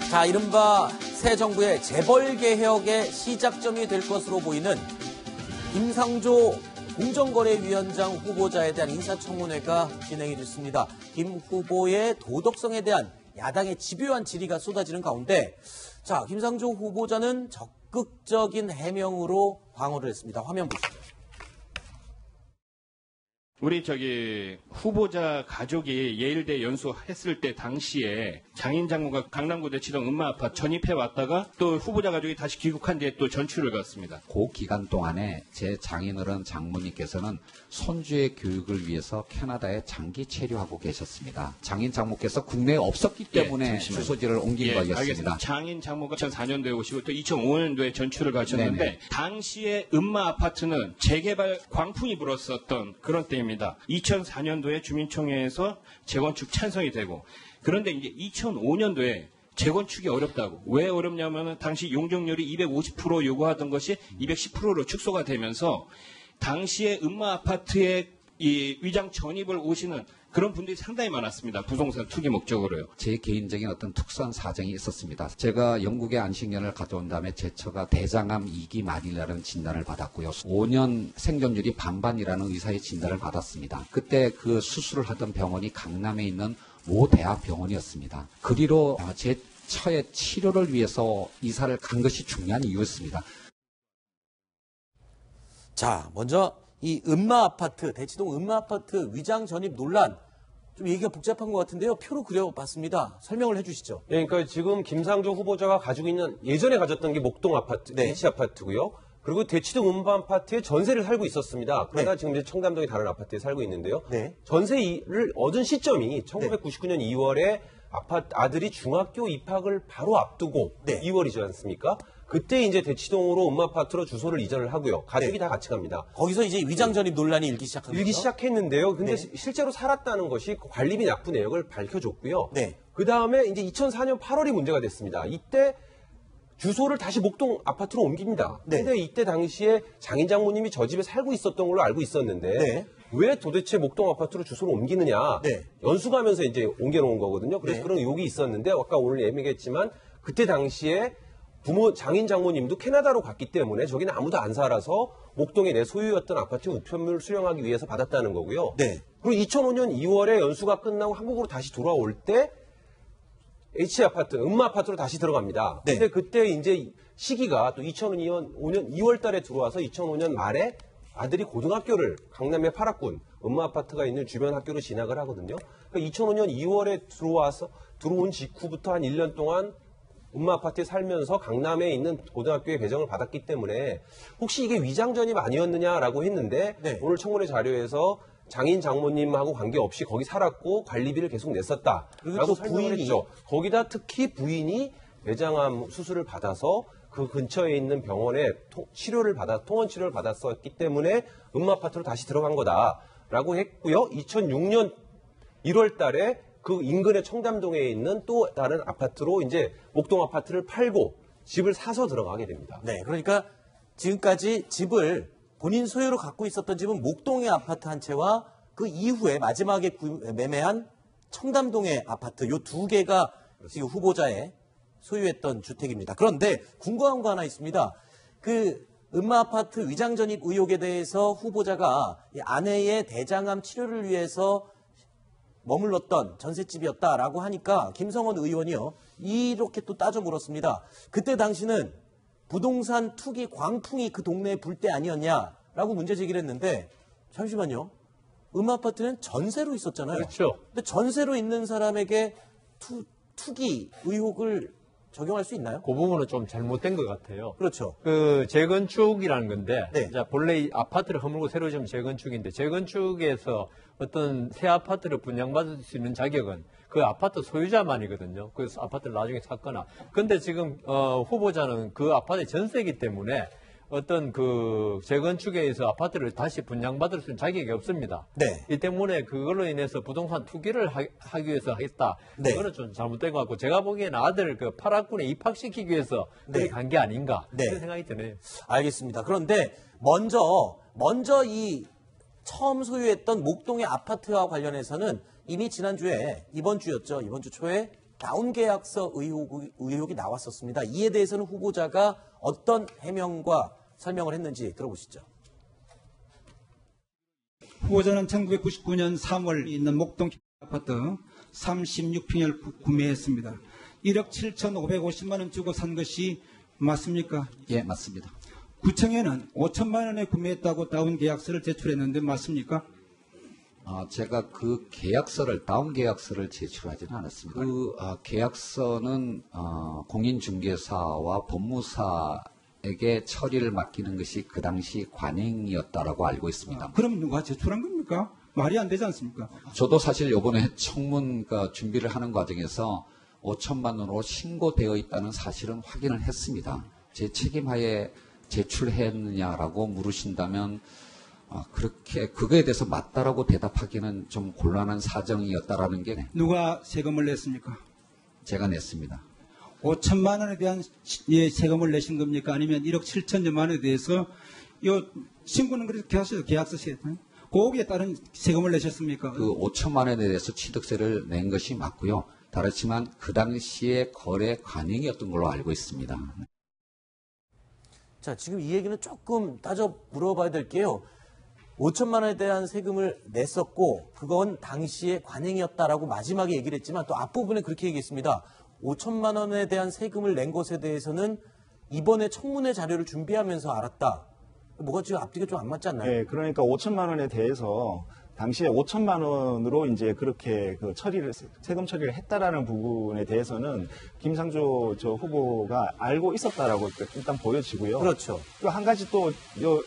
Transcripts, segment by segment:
자, 이른바 새 정부의 재벌 개혁의 시작점이 될 것으로 보이는 김상조 공정거래위원장 후보자에 대한 인사청문회가 진행이 됐습니다. 김 후보의 도덕성에 대한 야당의 집요한 질의가 쏟아지는 가운데, 자, 김상조 후보자는 적극적인 해명으로 방어를 했습니다. 화면 보시죠. 우리 후보자 가족이 예일대 연수했을 때 당시에 장인 장모가 강남구 대치동 음마아파트 전입해 왔다가 또 후보자 가족이 다시 귀국한 뒤에 또 전출을 갔습니다. 그 기간 동안에 제 장인어른 장모님께서는 손주의 교육을 위해서 캐나다에 장기 체류하고 계셨습니다. 장인 장모께서 국내에 없었기 때문에 주소지를 옮긴 거였습니다. 알겠습니다. 장인 장모가 2004년도에 오시고 또 2005년도에 전출을 가셨는데 네네. 당시에 음마아파트는 재개발 광풍이 불었었던 그런 때입니다. 2004년도에 주민총회에서 재건축 찬성이 되고, 그런데 이제 2005년도에 재건축이 어렵다고. 왜 어렵냐면은 당시 용적률이 250% 요구하던 것이 210%로 축소가 되면서 당시에 음마 아파트에 이 위장 전입을 오시는 그런 분들이 상당히 많았습니다. 부동산 투기 목적으로요. 제 개인적인 어떤 특수한 사정이 있었습니다. 제가 영국에 안식년을 가져온 다음에 제 처가 대장암 2기 만이라는 진단을 받았고요. 5년 생존율이 반반이라는 의사의 진단을 받았습니다. 그때 그 수술을 하던 병원이 강남에 있는 모 대학병원이었습니다. 그리로 제 처의 치료를 위해서 이사를 간 것이 중요한 이유였습니다. 자, 먼저 이 음마아파트, 대치동 음마아파트 위장 전입 논란, 좀 얘기가 복잡한 것 같은데요. 표로 그려봤습니다. 설명을 해주시죠. 네, 그러니까 지금 김상조 후보자가 가지고 있는, 예전에 가졌던 게 목동 아파트, 네. 대치 아파트고요. 그리고 대치동 음마아파트에 전세를 살고 있었습니다. 그러다 네. 지금 이제 청담동의 다른 아파트에 살고 있는데요. 네. 전세를 얻은 시점이 1999년 2월에 아들이 중학교 입학을 바로 앞두고 2월이지 않습니까? 그때 이제 대치동으로 음마아파트로 주소를 이전을 하고요. 가족이 다 같이 갑니다. 거기서 이제 위장 전입 논란이 일기 시작합니다. 일기 시작했는데요. 근데 실제로 살았다는 것이 관리비 납부 내역을 밝혀줬고요. 그 다음에 이제 2004년 8월이 문제가 됐습니다. 이때 주소를 다시 목동 아파트로 옮깁니다. 근데 이때 당시에 장인 장모님이 저 집에 살고 있었던 걸로 알고 있었는데 왜 도대체 목동 아파트로 주소를 옮기느냐. 연수 가면서 이제 옮겨놓은 거거든요. 그래서 그런 의혹이 있었는데 아까 오늘 얘기했지만 그때 당시에 장인 장모님도 캐나다로 갔기 때문에 저기는 아무도 안 살아서 목동에 내 소유였던 아파트 우편물을 수령하기 위해서 받았다는 거고요. 그리고 2005년 2월에 연수가 끝나고 한국으로 다시 돌아올 때 H아파트, 음마아파트로 다시 들어갑니다. 근데 그때 이제 시기가 또 2005년 2월 달에 들어와서 2005년 말에 아들이 고등학교를 강남의 파락군, 음마아파트가 있는 주변 학교로 진학을 하거든요. 그러니까 2005년 2월에 들어온 직후부터 한 1년 동안 음마아파트에 살면서 강남에 있는 고등학교에 배정을 받았기 때문에 혹시 이게 위장 전입 아니었느냐라고 했는데 오늘 청문회 자료에서 장인 장모님하고 관계없이 거기 살았고 관리비를 계속 냈었다라고 설명을 했죠. 거기다 특히 부인이 대장암 수술을 받아서 그 근처에 있는 병원에 통원 치료를 받았었기 때문에 음마아파트로 다시 들어간 거다라고 했고요. 2006년 1월 달에 그 인근의 청담동에 있는 또 다른 아파트로 이제 목동 아파트를 팔고 집을 사서 들어가게 됩니다. 그러니까 지금까지 집을 본인 소유로 갖고 있었던 집은 목동의 아파트 한 채와 그 이후에 마지막에 매매한 청담동의 아파트, 요 두 개가 지금 후보자의 소유했던 주택입니다. 그런데 궁금한 거 하나 있습니다. 그 음마아파트 위장 전입 의혹에 대해서 후보자가 아내의 대장암 치료를 위해서 머물렀던 전셋집이었다라고 하니까 김성원 의원이요, 이렇게 또 따져 물었습니다. 그때 당시는 부동산 투기 광풍이 그 동네에 불 때 아니었냐라고 문제 제기를 했는데, 잠시만요. 음아파트는 전세로 있었잖아요. 그렇죠. 근데 전세로 있는 사람에게 투기 의혹을 적용할 수 있나요? 그 부분은 좀 잘못된 것 같아요. 그렇죠. 그 재건축이라는 건데, 자, 본래 이 아파트를 허물고 새로 지으면 재건축인데, 재건축에서 어떤 새 아파트를 분양받을 수 있는 자격은 그 아파트 소유자만이거든요. 그 아파트를 나중에 샀거나. 근데 지금 후보자는 그 아파트의 전세이기 때문에 어떤 그 재건축에 의해서 아파트를 다시 분양받을 수 있는 자격이 없습니다. 이 때문에 그걸로 인해서 부동산 투기를 하기 위해서 하겠다. 그거는 좀 잘못된 것 같고, 제가 보기에는 아들 그 파락군에 입학시키기 위해서 그렇게 간 게 아닌가 그런 생각이 드네요. 알겠습니다. 그런데 먼저 이 처음 소유했던 목동의 아파트와 관련해서는 이미 지난주에, 이번 주 초에 다운계약서 의혹이 나왔었습니다. 이에 대해서는 후보자가 어떤 해명과 설명을 했는지 들어보시죠. 후보자는 1999년 3월 있는 목동 아파트 36평을 구매했습니다. 1억 7,550만 원 주고 산 것이 맞습니까? 예, 맞습니다. 구청에는 5천만 원에 구매했다고 다운 계약서를 제출했는데 맞습니까? 제가 그 계약서를 다운 계약서를 제출하지는 않았습니다. 그 계약서는 공인중개사와 법무사에게 처리를 맡기는 것이 그 당시 관행이었다라고 알고 있습니다. 그럼 누가 제출한 겁니까? 말이 안 되지 않습니까? 저도 사실 이번에 청문 준비를 하는 과정에서 5천만 원으로 신고되어 있다는 사실은 확인을 했습니다. 제 책임하에 제출했느냐라고 물으신다면 그렇게 그거에 대해서 맞다라고 대답하기는 좀 곤란한 사정이었다라는 게 누가 세금을 냈습니까? 제가 냈습니다. 5천만 원에 대한 세금을 내신 겁니까? 아니면 1억 7천여만 원에 대해서 요 신고는 그렇게 하셔요. 계약서 세금. 거기에 따른 세금을 내셨습니까? 그 5천만 원에 대해서 취득세를 낸 것이 맞고요. 다르지만 그 당시에 거래 관행이었던 걸로 알고 있습니다. 자, 지금 이 얘기는 조금 따져 물어봐야 될 게요. 5천만 원에 대한 세금을 냈었고 그건 당시에 관행이었다라고 마지막에 얘기를 했지만 또 앞부분에 그렇게 얘기했습니다. 5천만 원에 대한 세금을 낸 것에 대해서는 이번에 청문회 자료를 준비하면서 알았다. 뭐가 지금 앞뒤가 좀 안 맞지 않나요? 네, 그러니까 5천만 원에 대해서 당시에 5천만 원으로 이제 그렇게 그 세금 처리를 했다라는 부분에 대해서는 김상조 후보가 알고 있었다라고 일단 보여지고요. 그렇죠. 또 한 가지 또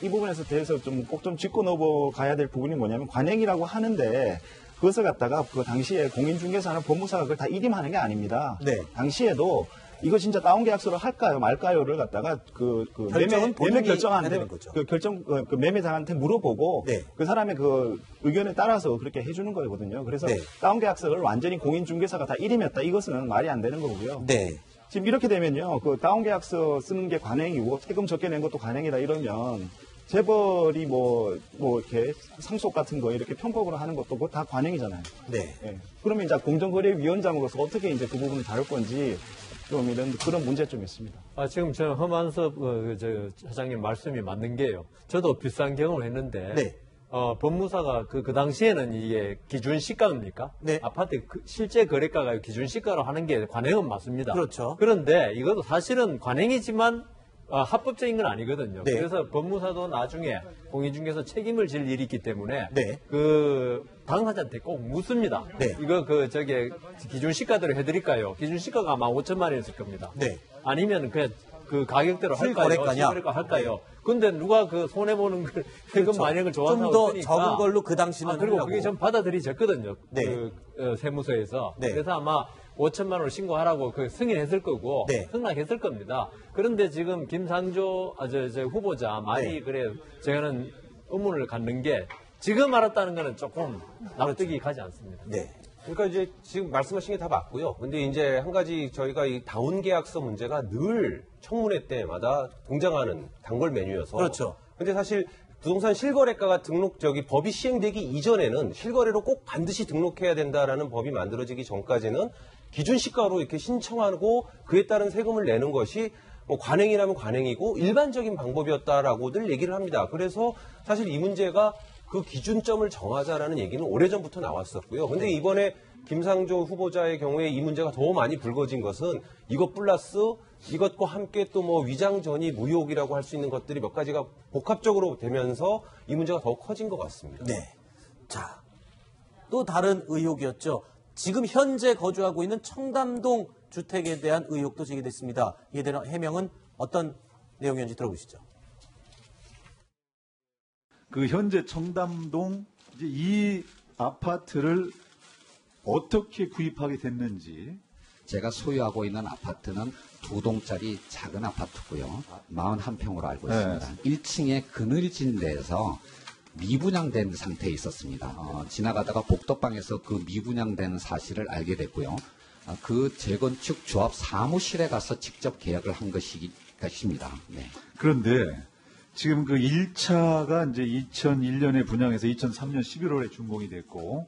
이 부분에서 대해서 좀 꼭 좀 짚고 넘어가야 될 부분이 뭐냐면 관행이라고 하는데 그것을 갖다가 그 당시에 공인중개사나 법무사가 그걸 다 일임하는 게 아닙니다. 네. 당시에도 이거 진짜 다운 계약서를 할까요, 말까요를 갖다가 매매 결정하는데 그 매매장한테 물어보고 네. 그 사람의 그 의견에 따라서 그렇게 해주는 거거든요. 그래서 네. 다운 계약서를 완전히 공인중개사가 다 일임했다 이것은 말이 안 되는 거고요. 네. 지금 이렇게 되면요, 그 다운 계약서 쓰는 게 관행이고 세금 적게 낸 것도 관행이다 이러면 재벌이 이렇게 상속 같은 거 이렇게 편법으로 하는 것도 그거 다 관행이잖아요. 네. 예. 그러면 이제 공정거래위원장으로서 어떻게 이제 그 부분을 다룰 건지 좀 그런 문제점이 있습니다. 지금 저는 허만섭 차장님 말씀이 맞는 게요. 저도 비슷한 경험을 했는데 네. 법무사가 그 당시에는 이게 기준 시가입니까? 네. 아파트 실제 거래가가 기준 시가로 하는 게 관행은 맞습니다. 그렇죠. 그런데 이것도 사실은 관행이지만 합법적인 건 아니거든요. 네. 그래서 법무사도 나중에 공인중개사 책임을 질 일이 있기 때문에 네. 그 당사자한테 꼭 묻습니다. 네. 이거 기준 시가대로 해드릴까요? 기준 시가가 아마 5천만 원이었을 겁니다. 네. 아니면 그냥 그 가격대로 실거래가냐? 실거래가 할까요? 근데 누가 그 손해보는 걸, 세금 만약을 좀 좋아하고 더 있으니까. 적은 걸로 그 당시는 그리고 하려고. 그게 좀 받아들여졌거든요. 네. 세무서에서. 네. 그래서 아마 5천만 원을 신고하라고 승인했을 거고 네. 승낙했을 겁니다. 그런데 지금 김상조 후보자 말이 네. 그래 저는 의문을 갖는 게 지금 알았다는 거는 조금 납득이 가지 않습니다. 네. 그러니까 이제 지금 말씀하신 게 다 맞고요. 근데 이제 한 가지 저희가 이 다운 계약서 문제가 늘 청문회 때마다 등장하는 단골 메뉴여서. 그렇죠. 근데 사실 부동산 실거래가가 법이 시행되기 이전에는 실거래로 꼭 반드시 등록해야 된다라는 법이 만들어지기 전까지는 기준 시가로 이렇게 신청하고 그에 따른 세금을 내는 것이 관행이라면 관행이고 일반적인 방법이었다라고들 얘기를 합니다. 그래서 사실 이 문제가 그 기준점을 정하자라는 얘기는 오래전부터 나왔었고요. 근데 이번에 김상조 후보자의 경우에 이 문제가 더 많이 불거진 것은 이것 플러스 이것과 함께 또 위장 전입 무효이라고 할 수 있는 것들이 몇 가지가 복합적으로 되면서 이 문제가 더 커진 것 같습니다. 네. 자, 또 다른 의혹이었죠. 지금 현재 거주하고 있는 청담동 주택에 대한 의혹도 제기됐습니다. 이에 대한 해명은 어떤 내용이었는지 들어보시죠. 그 현재 청담동 이 아파트를 어떻게 구입하게 됐는지. 제가 소유하고 있는 아파트는 2동짜리 작은 아파트고요. 41평으로 알고 있습니다. 1층에 그늘진 데에서 미분양된 상태에 있었습니다. 지나가다가 복도방에서 그 미분양된 사실을 알게 됐고요. 그 재건축 조합 사무실에 가서 직접 계약을 한 것입니다. 네. 그런데 지금 그 1차가 이제 2001년에 분양해서 2003년 11월에 준공이 됐고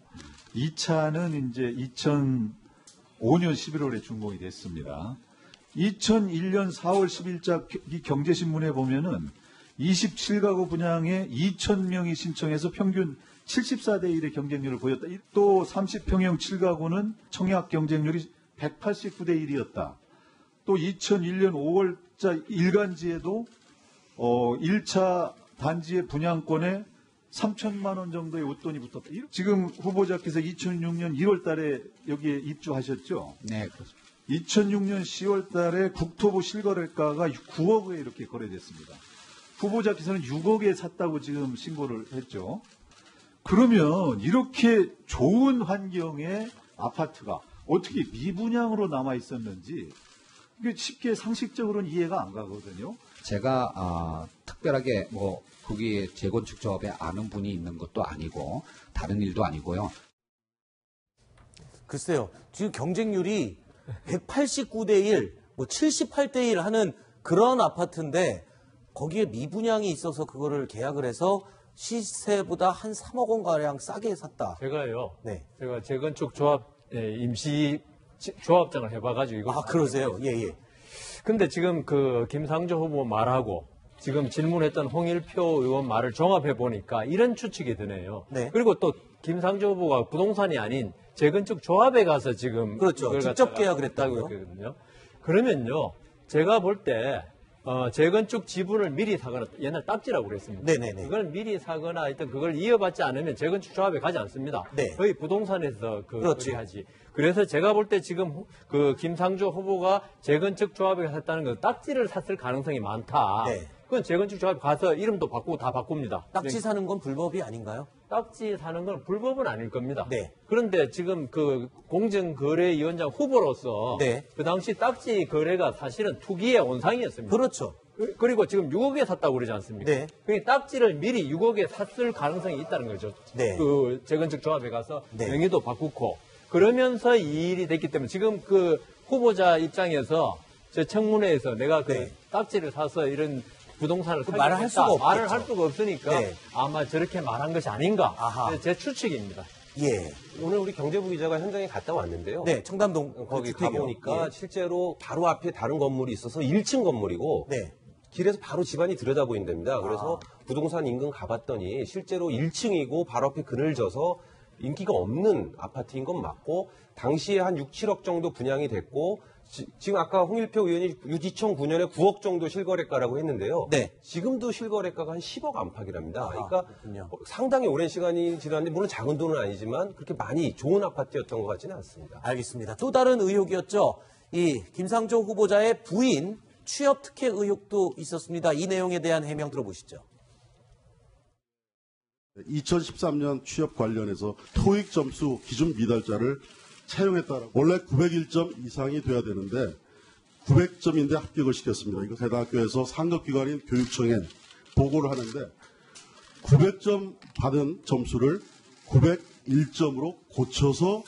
2차는 이제 5년 11월에 준공이 됐습니다. 2001년 4월 10일자 이 경제신문에 보면은 27가구 분양에 2,000명이 신청해서 평균 74대 1의 경쟁률을 보였다. 또 30평형 7가구는 청약 경쟁률이 189대 1이었다. 또 2001년 5월자 일간지에도 1차 단지의 분양권에 3천만 원 정도의 웃돈이 붙었다. 지금 후보자께서 2006년 1월 달에 여기에 입주하셨죠? 네, 그렇습니다. 2006년 10월 달에 국토부 실거래가가 9억에 이렇게 거래됐습니다. 후보자께서는 6억에 샀다고 지금 신고를 했죠. 그러면 이렇게 좋은 환경의 아파트가 어떻게 미분양으로 남아 있었는지 이게 쉽게 상식적으로는 이해가 안 가거든요. 제가 특별하게 뭐 거기 재건축 조합에 아는 분이 있는 것도 아니고 다른 일도 아니고요. 글쎄요. 지금 경쟁률이 189대 1, 뭐 78대 1 하는 그런 아파트인데 거기에 미분양이 있어서 그거를 계약을 해서 시세보다 한 3억 원가량 싸게 샀다. 제가요. 네. 제가 재건축 조합 임시 조합장을 해봐가지고 이거. 아, 그러세요? 예, 예. 근데 지금 그 김상조 후보 말하고 지금 질문했던 홍일표 의원 말을 종합해 보니까 이런 추측이 드네요. 네. 그리고 또 김상조 후보가 부동산이 아닌 재건축 조합에 가서 지금 그렇죠. 이걸 직접 갖다가 계약을 했다고요? 했거든요. 그러면요, 제가 볼 때 재건축 지분을 미리 사거나 옛날 딱지라고 그랬습니다. 네네네. 그걸 미리 사거나 일단 그걸 이어받지 않으면 재건축 조합에 가지 않습니다. 네. 거의 부동산에서 그렇죠. 하지. 그래서 제가 볼 때 지금 그 김상조 후보가 재건축 조합에 갔다는 건 딱지를 샀을 가능성이 많다. 네. 그건 재건축 조합에 가서 이름도 바꾸고 다 바꿉니다. 딱지 사는 건 불법이 아닌가요? 딱지 사는 건 불법은 아닐 겁니다. 네. 그런데 지금 그 공정거래위원장 후보로서 네. 그 당시 딱지 거래가 사실은 투기의 온상이었습니다. 그렇죠. 그리고 지금 6억에 샀다고 그러지 않습니까? 네. 그러니까 딱지를 미리 6억에 샀을 가능성이 있다는 거죠. 네. 그 재건축 조합에 가서 네. 명의도 바꾸고 그러면서 이 일이 됐기 때문에 지금 그 후보자 입장에서 저 청문회에서 내가 그 네. 딱지를 사서 이런 부동산을 그 말을 할 수가 없겠죠. 말을 할 수가 없으니까 네. 아마 저렇게 말한 것이 아닌가. 아하. 제 추측입니다. 예. 오늘 우리 경제부 기자가 현장에 갔다 왔는데요. 네, 청담동 거기 주택이요. 가보니까 예. 실제로 바로 앞에 다른 건물이 있어서 1층 건물이고 네. 길에서 바로 집안이 들여다 보인답니다. 그래서 부동산 인근 가봤더니 실제로 1층이고 바로 앞에 그늘져서 인기가 없는 아파트인 건 맞고 당시에 한 6, 7억 정도 분양이 됐고 지금 아까 홍일표 의원이 2009년에 9억 정도 실거래가라고 했는데요. 네. 지금도 실거래가가 한 10억 안팎이랍니다. 그러니까 그렇군요. 상당히 오랜 시간이 지났는데 물론 작은 돈은 아니지만 그렇게 많이 좋은 아파트였던 것 같지는 않습니다. 알겠습니다. 또 다른 의혹이었죠. 이 김상조 후보자의 부인 취업 특혜 의혹도 있었습니다. 이 내용에 대한 해명 들어보시죠. 2013년 취업 관련해서 토익 점수 기준 미달자를 차용했다라고. 원래 901점 이상이 돼야 되는데 900점인데 합격을 시켰습니다. 이거 대학교에서 상급기관인 교육청에 보고를 하는데 900점 받은 점수를 901점으로 고쳐서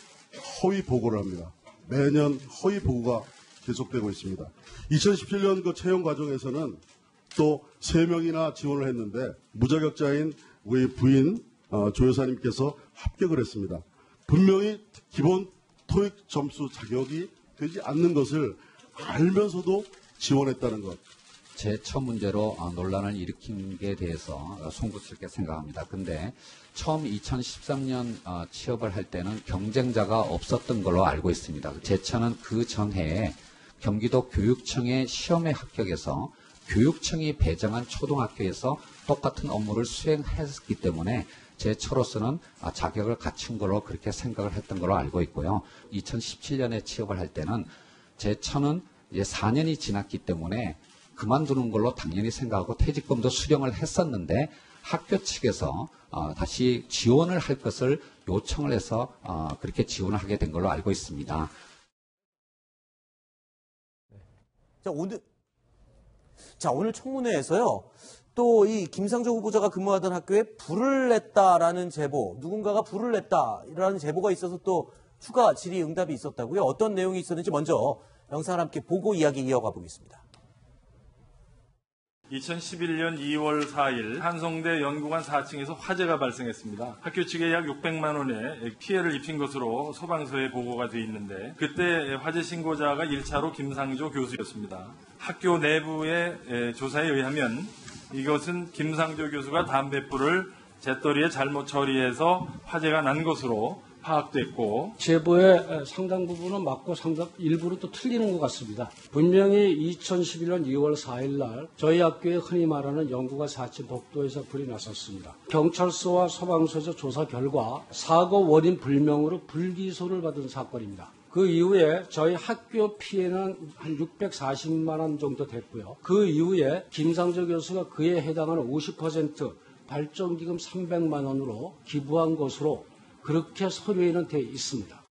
허위 보고를 합니다. 매년 허위 보고가 계속되고 있습니다. 2017년 그 채용 과정에서는 또 3명이나 지원을 했는데 무자격자인 우리 부인 조 여사님께서 합격을 했습니다. 분명히 기본 토익 점수 자격이 되지 않는 것을 알면서도 지원했다는 것. 제 처음 문제로 논란을 일으킨 게 대해서 송구스럽게 생각합니다. 근데 처음 2013년 취업을 할 때는 경쟁자가 없었던 걸로 알고 있습니다. 제처는 그 전해에 경기도 교육청의 시험에 합격해서 교육청이 배정한 초등학교에서 똑같은 업무를 수행했기 때문에 제 처로서는 자격을 갖춘 걸로 그렇게 생각을 했던 걸로 알고 있고요. 2017년에 취업을 할 때는 제 처는 이제 4년이 지났기 때문에 그만두는 걸로 당연히 생각하고 퇴직금도 수령을 했었는데 학교 측에서 다시 지원을 할 것을 요청을 해서 그렇게 지원을 하게 된 걸로 알고 있습니다. 자, 오늘 청문회에서요. 또 이 김상조 후보자가 근무하던 학교에 불을 냈다라는 제보, 누군가가 불을 냈다라는 제보가 있어서 또 추가 질의응답이 있었다고요. 어떤 내용이 있었는지 먼저 영상을 함께 보고 이야기 이어가 보겠습니다. 2011년 2월 4일 한성대 연구관 4층에서 화재가 발생했습니다. 학교 측에 약 600만 원의 피해를 입힌 것으로 소방서에 보고가 돼 있는데 그때 화재 신고자가 1차로 김상조 교수였습니다. 학교 내부의 조사에 의하면 이것은 김상조 교수가 담배불을 재떨이에 잘못 처리해서 화재가 난 것으로 파악됐고 제보의 상당 부분은 맞고 상당 일부는 또 틀리는 것 같습니다. 분명히 2011년 2월 4일 날 저희 학교에 흔히 말하는 연구가 4층 복도에서 불이 났었습니다. 경찰서와 소방서에서 조사 결과 사고 원인 불명으로 불기소를 받은 사건입니다. 그 이후에 저희 학교 피해는 한 640만 원 정도 됐고요. 그 이후에 김상조 교수가 그에 해당하는 50% 발전기금 300만 원으로 기부한 것으로 그렇게 서류에는 돼 있습니다.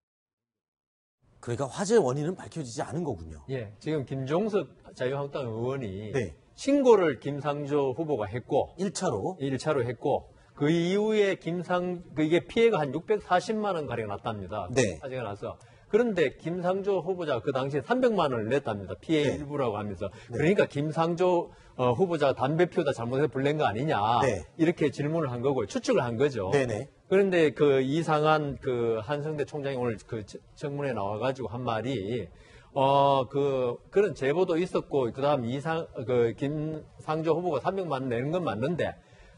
그러니까 화재 원인은 밝혀지지 않은 거군요. 예, 지금 김종석 자유한국당 의원이 네. 신고를 김상조 후보가 했고 1차로 했고 그 이후에 이게 피해가 한 640만 원 가량 났답니다. 네. 화재가 나서. 그런데 김상조 후보자가 그 당시에 300만 원을 냈답니다. 피해 네. 일부라고 하면서. 그러니까 김상조 후보자가 담배 피우다 잘못해서 불낸 거 아니냐. 네. 이렇게 질문을 한 거고 추측을 한 거죠. 네네. 그런데 그 이상한 그 한성대 총장이 오늘 그 청문회에 나와가지고 한 말이 그런 제보도 있었고 그다음 김상조 후보가 300만 원 내는 건 맞는데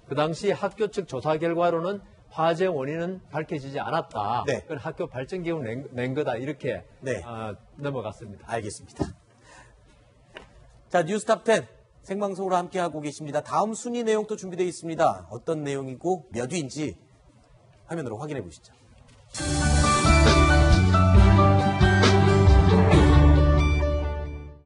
그 당시 학교 측 조사 결과로는 화재 원인은 밝혀지지 않았다. 네. 그건 학교 발전기금을 낸 거다. 이렇게 네. 넘어갔습니다. 알겠습니다. 자, 뉴스탑10 생방송으로 함께하고 계십니다. 다음 순위 내용도 준비되어 있습니다. 어떤 내용이고 몇 위인지 화면으로 확인해 보시죠.